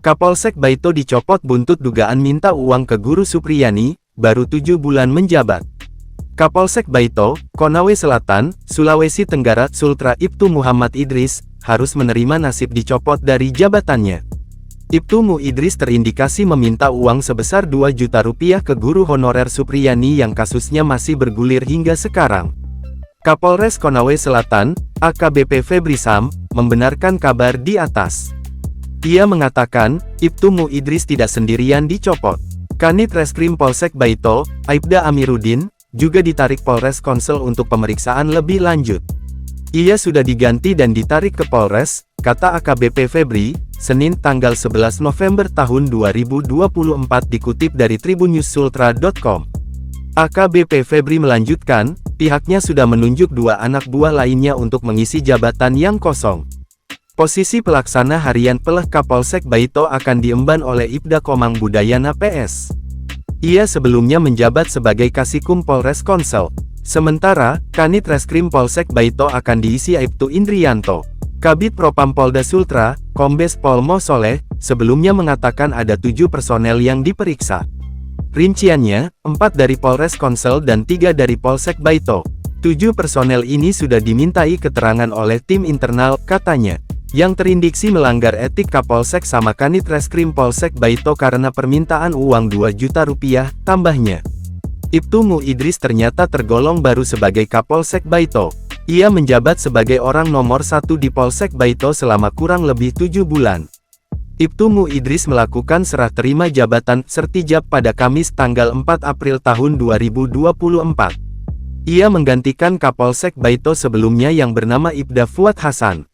Kapolsek Baito dicopot buntut dugaan minta uang ke Guru Supriyani, baru 7 bulan menjabat. Kapolsek Baito, Konawe Selatan, Sulawesi Tenggara, Sultra Ibtu Muhammad Idris, harus menerima nasib dicopot dari jabatannya. Ibtu Mu Idris terindikasi meminta uang sebesar 2 juta rupiah ke guru honorer Supriyani yang kasusnya masih bergulir hingga sekarang. Kapolres Konawe Selatan, AKBP Febri Sam, membenarkan kabar di atas. Ia mengatakan, Ibtu Mu Idris tidak sendirian dicopot. Kanit Reskrim Polsek Baito, Aibda Amiruddin, juga ditarik Polres Konsel untuk pemeriksaan lebih lanjut. Ia sudah diganti dan ditarik ke Polres, kata AKBP Febri, Senin tanggal 11 November tahun 2024 dikutip dari tribunnews-sultra.com. AKBP Febri melanjutkan, pihaknya sudah menunjuk 2 anak buah lainnya untuk mengisi jabatan yang kosong. Posisi pelaksana harian Peleh Kapolsek Baito akan diemban oleh Ibda Komang Budayana PS. Ia sebelumnya menjabat sebagai Kasikum Polres Konsel. Sementara, Kanit Reskrim Polsek Baito akan diisi Aibtu Indrianto. Kabid Propam Polda Sultra, Kombes Pol Mo Soleh, sebelumnya mengatakan ada 7 personel yang diperiksa. Rinciannya, 4 dari Polres Konsel dan 3 dari Polsek Baito. 7 personel ini sudah dimintai keterangan oleh tim internal, katanya, yang terindiksi melanggar etik Kapolsek sama Kanit Reskrim Polsek Baito karena permintaan uang 2 juta rupiah, tambahnya. Ibtu Mu Idris ternyata tergolong baru sebagai Kapolsek Baito. Ia menjabat sebagai orang nomor 1 di Polsek Baito selama kurang lebih 7 bulan. Ibtu Mu Idris melakukan serah terima jabatan sertijab pada Kamis tanggal 4 April tahun 2024. Ia menggantikan Kapolsek Baito sebelumnya yang bernama Ibda Fuad Hasan.